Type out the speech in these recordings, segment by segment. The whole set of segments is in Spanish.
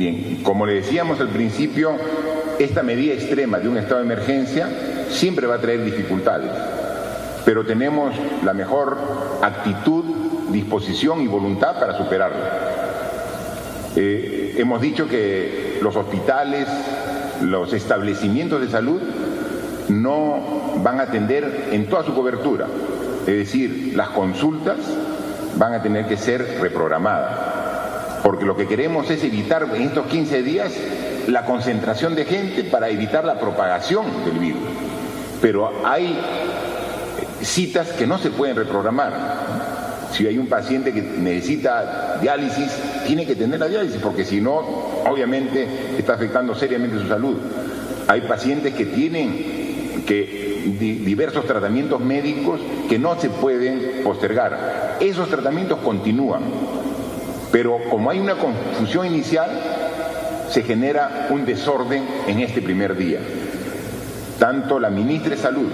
Bien, como le decíamos al principio, esta medida extrema de un estado de emergencia siempre va a traer dificultades, pero tenemos la mejor actitud, disposición y voluntad para superarla. Hemos dicho que los hospitales, los establecimientos de salud no van a atender en toda su cobertura, es decir, las consultas van a tener que ser reprogramadas, porque lo que queremos es evitar en estos 15 días la concentración de gente para evitar la propagación del virus. Pero hay citas que no se pueden reprogramar. Si hay un paciente que necesita diálisis, tiene que tener la diálisis, porque si no, obviamente está afectando seriamente su salud. Hay pacientes que tienen diversos tratamientos médicos que no se pueden postergar. Esos tratamientos continúan, pero como hay una confusión inicial, se genera un desorden en este primer día. Tanto la ministra de Salud,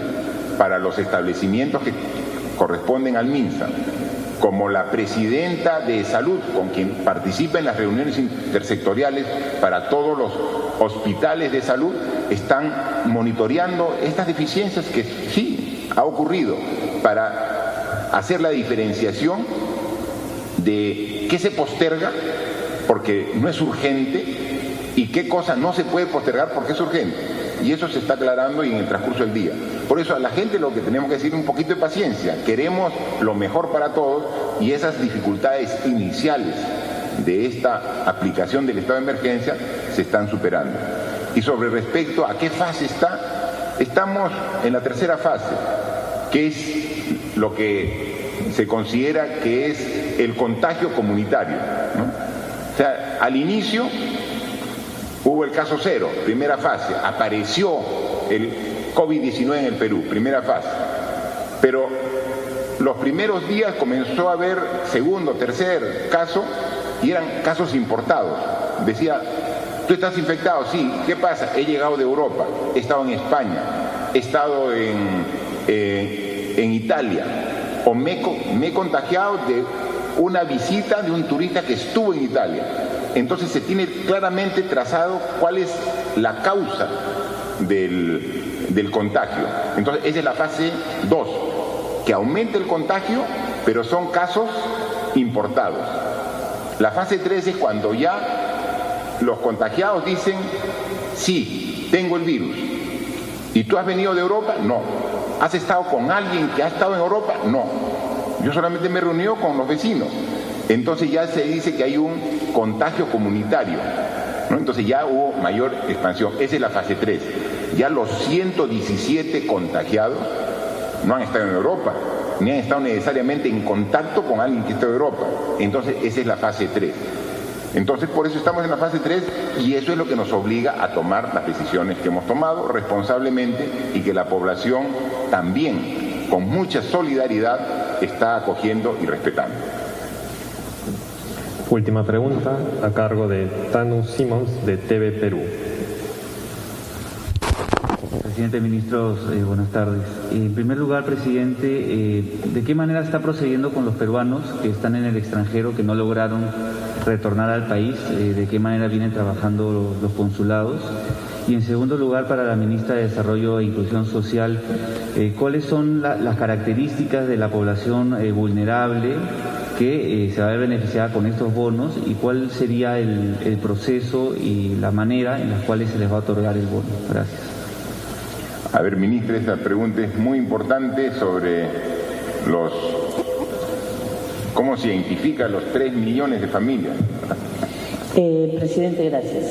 para los establecimientos que corresponden al MINSA, como la presidenta de Salud, con quien participa en las reuniones intersectoriales para todos los hospitales de salud, están monitoreando estas deficiencias que sí ha ocurrido, para hacer la diferenciación de qué se posterga porque no es urgente y qué cosa no se puede postergar porque es urgente. Y eso se está aclarando y en el transcurso del día. Por eso a la gente lo que tenemos que decir es un poquito de paciencia. Queremos lo mejor para todos y esas dificultades iniciales de esta aplicación del estado de emergencia se están superando. Y sobre respecto a qué fase está, estamos en la tercera fase, que es lo que se considera que es el contagio comunitario, ¿no? O sea, al inicio hubo el caso cero, primera fase, apareció el COVID-19 en el Perú, primera fase. Pero los primeros días comenzó a haber segundo, tercer caso, y eran casos importados. Decía, ¿tú estás infectado? Sí. ¿Qué pasa? He llegado de Europa, he estado en España, he estado en Italia, o me he contagiado de una visita de un turista que estuvo en Italia. Entonces se tiene claramente trazado cuál es la causa del contagio. Entonces esa es la fase 2, que aumenta el contagio, pero son casos importados. La fase 3 es cuando ya los contagiados dicen, sí, tengo el virus. ¿Y tú has venido de Europa? No. ¿Has estado con alguien que ha estado en Europa? No. Yo solamente me he reunido con los vecinos. Entonces ya se dice que hay un contagio comunitario, ¿no? Entonces ya hubo mayor expansión. Esa es la fase 3. Ya los 117 contagiados no han estado en Europa, ni han estado necesariamente en contacto con alguien que está en Europa. Entonces esa es la fase 3. Entonces por eso estamos en la fase 3 y eso es lo que nos obliga a tomar las decisiones que hemos tomado responsablemente y que la población también, con mucha solidaridad, está acogiendo y respetando. Última pregunta, a cargo de Tanu Simons, de TV Perú. Presidente, ministros, buenas tardes. En primer lugar, presidente, ¿de qué manera está procediendo con los peruanos que están en el extranjero, que no lograron retornar al país? ¿De qué manera vienen trabajando los consulados? Y en segundo lugar, para la ministra de Desarrollo e Inclusión Social, ¿cuáles son las características de la población vulnerable que se va a ver beneficiada con estos bonos y cuál sería el proceso y la manera en las cuales se les va a otorgar el bono? Gracias. A ver, ministra, esta pregunta es muy importante sobre cómo se identifican los 3 millones de familias. Presidente, gracias.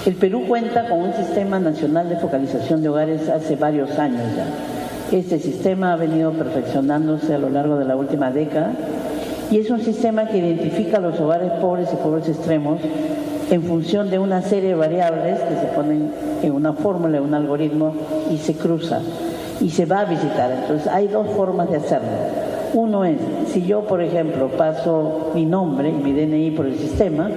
El Perú cuenta con un sistema nacional de focalización de hogares hace varios años ya. Este sistema ha venido perfeccionándose a lo largo de la última década y es un sistema que identifica a los hogares pobres y pobres extremos en función de una serie de variables que se ponen en una fórmula, en un algoritmo y se cruza y se va a visitar. Entonces hay dos formas de hacerlo. Uno es, si yo por ejemplo paso mi nombre y mi DNI por el sistema,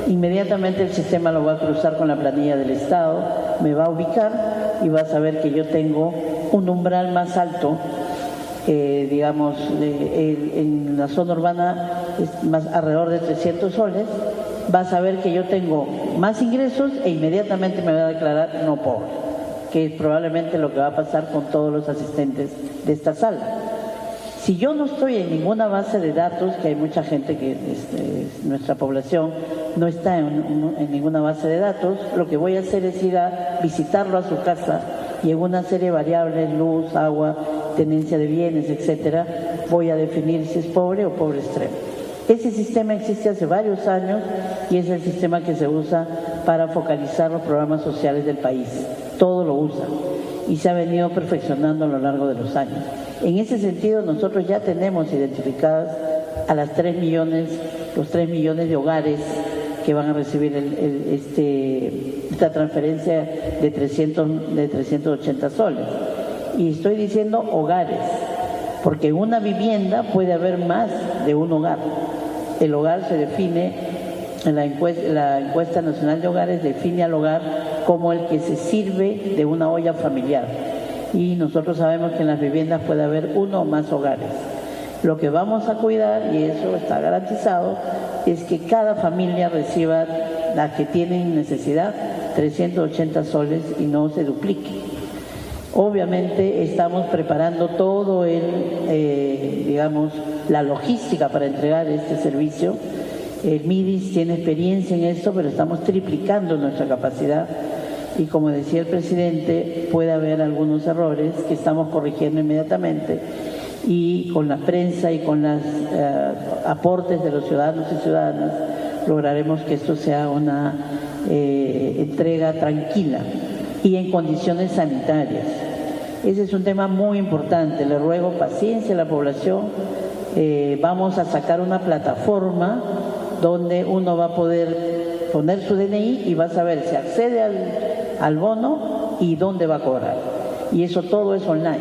inmediatamente el sistema lo va a cruzar con la planilla del Estado, me va a ubicar y va a saber que yo tengo un umbral más alto, digamos, en la zona urbana es más alrededor de 300 soles va a saber que yo tengo más ingresos e inmediatamente me va a declarar no pobre, que es probablemente lo que va a pasar con todos los asistentes de esta sala. Si yo no estoy en ninguna base de datos, que hay mucha gente que nuestra población no está en ninguna base de datos, lo que voy a hacer es ir a visitarlo a su casa y en una serie de variables, luz, agua, tenencia de bienes, etcétera, voy a definir si es pobre o pobre extremo. Ese sistema existe hace varios años y es el sistema que se usa para focalizar los programas sociales del país. Todo lo usa y se ha venido perfeccionando a lo largo de los años. En ese sentido, nosotros ya tenemos identificadas a los 3 millones de hogares que van a recibir esta transferencia de 380 soles. Y estoy diciendo hogares, porque en una vivienda puede haber más de un hogar. El hogar se define, en la encuesta nacional de hogares define al hogar como el que se sirve de una olla familiar. Y nosotros sabemos que en las viviendas puede haber uno o más hogares. Lo que vamos a cuidar, y eso está garantizado, es que cada familia reciba, la que tienen necesidad, 380 soles y no se duplique. Obviamente estamos preparando todo la logística para entregar este servicio. El MIDIS tiene experiencia en esto, pero estamos triplicando nuestra capacidad. Y como decía el presidente, puede haber algunos errores que estamos corrigiendo inmediatamente y con la prensa y con los aportes de los ciudadanos y ciudadanas lograremos que esto sea una entrega tranquila y en condiciones sanitarias. Ese es un tema muy importante. Le ruego paciencia a la población. Vamos a sacar una plataforma donde uno va a poder poner su DNI y va a saber si accede al bono y dónde va a cobrar. Y eso todo es online,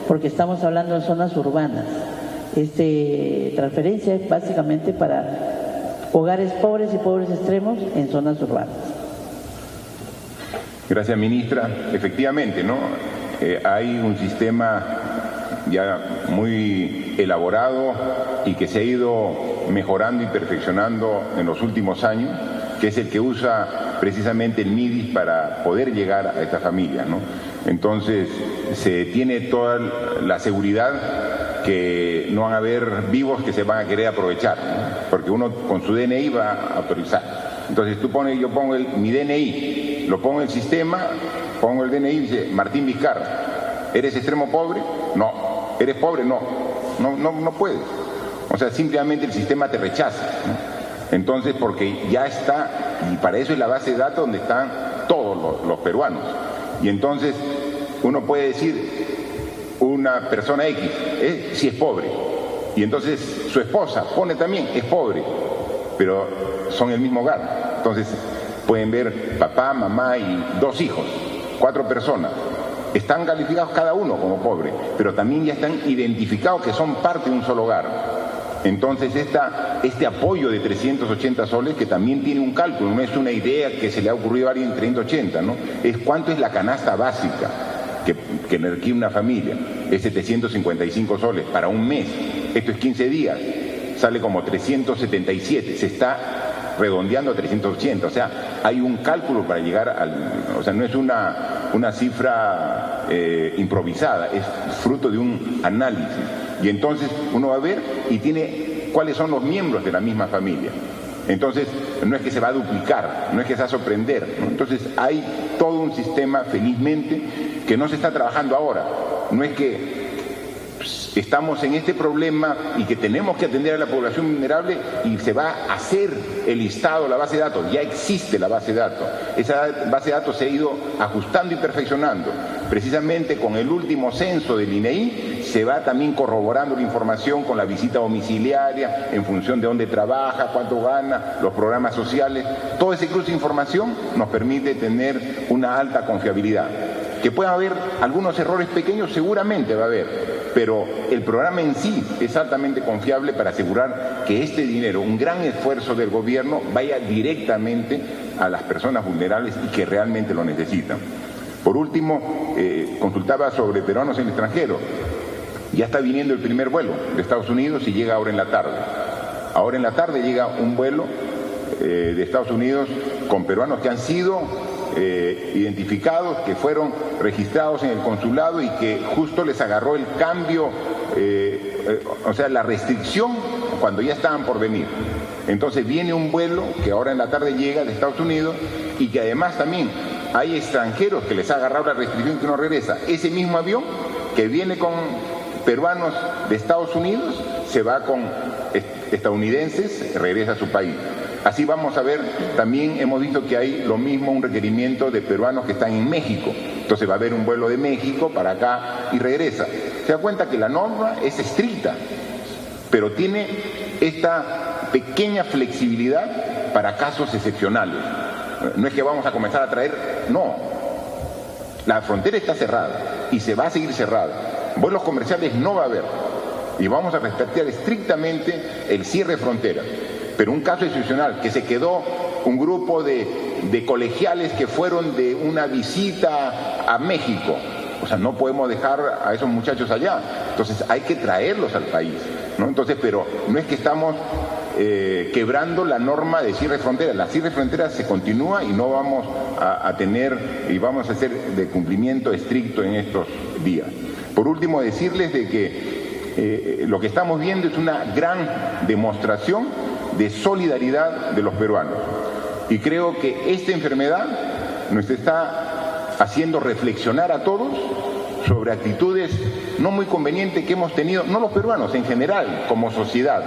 porque estamos hablando de zonas urbanas. Transferencia es básicamente para hogares pobres y pobres extremos en zonas urbanas. Gracias, ministra. Efectivamente, ¿no? Hay un sistema ya muy elaborado y que se ha ido mejorando y perfeccionando en los últimos años, que es el que usa precisamente el MIDIS para poder llegar a esta familia, ¿no? Entonces, se tiene toda la seguridad que no van a haber vivos que se van a querer aprovechar, ¿no? Porque uno con su DNI va a autorizar. Entonces, yo pongo mi DNI, lo pongo en el sistema, pongo el DNI y dice, Martín Vizcarra, ¿eres extremo pobre? No. ¿Eres pobre? No. No puedes. O sea, simplemente el sistema te rechaza, ¿no? Entonces, porque ya está, y para eso es la base de datos donde están todos los peruanos. Y entonces, uno puede decir, una persona X, si es pobre. Y entonces, su esposa pone también, es pobre, pero son el mismo hogar. Entonces, pueden ver papá, mamá y 2 hijos, 4 personas. Están calificados cada uno como pobre, pero también ya están identificados que son parte de un solo hogar. Entonces, este apoyo de 380 soles, que también tiene un cálculo, no es una idea que se le ha ocurrido a alguien 380, ¿no? Es cuánto es la canasta básica que requiere una familia. Es 755 soles para un mes. Esto es 15 días. Sale como 377. Se está redondeando a 380. O sea, hay un cálculo para llegar o sea, no es una cifra improvisada, es fruto de un análisis. Y entonces uno va a ver y tiene cuáles son los miembros de la misma familia. Entonces, no es que se va a duplicar, no es que se va a sorprender, ¿no? Entonces, hay todo un sistema, felizmente, que no se está trabajando ahora. No es que estamos en este problema y que tenemos que atender a la población vulnerable y se va a hacer el listado, la base de datos. Ya existe la base de datos. Esa base de datos se ha ido ajustando y perfeccionando. Precisamente con el último censo del INEI se va también corroborando la información con la visita domiciliaria en función de dónde trabaja, cuánto gana, los programas sociales. Todo ese cruce de información nos permite tener una alta confiabilidad. Que pueda haber algunos errores pequeños, seguramente va a haber, pero el programa en sí es altamente confiable para asegurar que este dinero, un gran esfuerzo del gobierno, vaya directamente a las personas vulnerables y que realmente lo necesitan. Por último, consultaba sobre peruanos en el extranjero. Ya está viniendo el primer vuelo de Estados Unidos y llega ahora en la tarde. Ahora en la tarde llega un vuelo de Estados Unidos con peruanos que han sido identificados, que fueron registrados en el consulado y que justo les agarró el cambio, o sea, la restricción cuando ya estaban por venir. Entonces viene un vuelo que ahora en la tarde llega de Estados Unidos y que además también hay extranjeros que les ha agarrado la restricción que no regresa. Ese mismo avión que viene con peruanos de Estados Unidos se va con estadounidenses, regresa a su país. Así vamos a ver, también hemos visto que hay lo mismo, un requerimiento de peruanos que están en México. Entonces va a haber un vuelo de México para acá y regresa. Se da cuenta que la norma es estricta, pero tiene esta pequeña flexibilidad para casos excepcionales. No es que vamos a comenzar a traer, no. La frontera está cerrada y se va a seguir cerrada. Vuelos comerciales no va a haber y vamos a respetar estrictamente el cierre de frontera. Pero un caso excepcional, que se quedó un grupo de colegiales que fueron de una visita a México. O sea, no podemos dejar a esos muchachos allá. Entonces hay que traerlos al país, ¿no? Entonces, pero no es que estamos quebrando la norma de cierre de fronteras. La cierre de fronteras se continúa y no vamos a tener, y vamos a hacer de cumplimiento estricto en estos días. Por último, decirles de que lo que estamos viendo es una gran demostración de solidaridad de los peruanos. Y creo que esta enfermedad nos está haciendo reflexionar a todos sobre actitudes no muy convenientes que hemos tenido, no los peruanos, en general, como sociedad.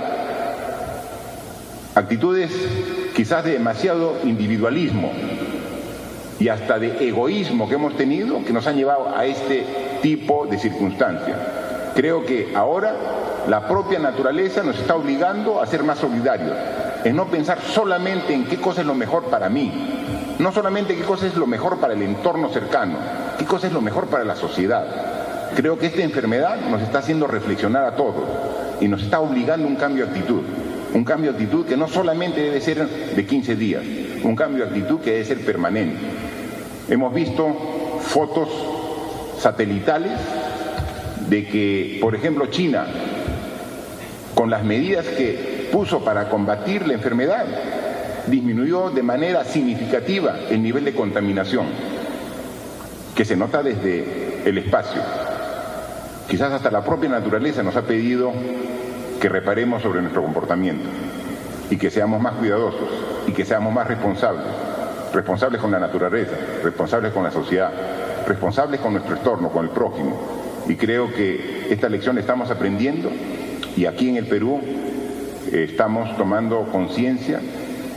Actitudes quizás de demasiado individualismo y hasta de egoísmo que hemos tenido, que nos han llevado a este tipo de circunstancias. Creo que ahora la propia naturaleza nos está obligando a ser más solidarios, en no pensar solamente en qué cosa es lo mejor para mí, no solamente qué cosa es lo mejor para el entorno cercano, qué cosa es lo mejor para la sociedad. Creo que esta enfermedad nos está haciendo reflexionar a todos y nos está obligando a un cambio de actitud. Un cambio de actitud que no solamente debe ser de 15 días, un cambio de actitud que debe ser permanente. Hemos visto fotos satelitales de que, por ejemplo, China, con las medidas que puso para combatir la enfermedad, disminuyó de manera significativa el nivel de contaminación, que se nota desde el espacio. Quizás hasta la propia naturaleza nos ha pedido que reparemos sobre nuestro comportamiento y que seamos más cuidadosos y que seamos más responsables con la naturaleza, responsables con la sociedad, responsables con nuestro entorno, con el prójimo. Y creo que esta lección la estamos aprendiendo y aquí en el Perú estamos tomando conciencia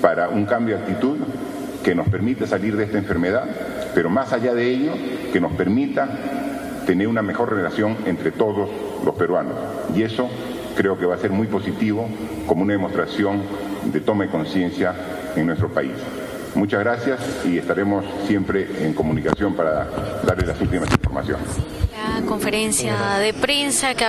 para un cambio de actitud que nos permita salir de esta enfermedad, pero más allá de ello, que nos permita tener una mejor relación entre todos los peruanos. Y eso creo que va a ser muy positivo como una demostración de toma de conciencia en nuestro país. Muchas gracias y estaremos siempre en comunicación para darles las últimas informaciones. La conferencia de prensa que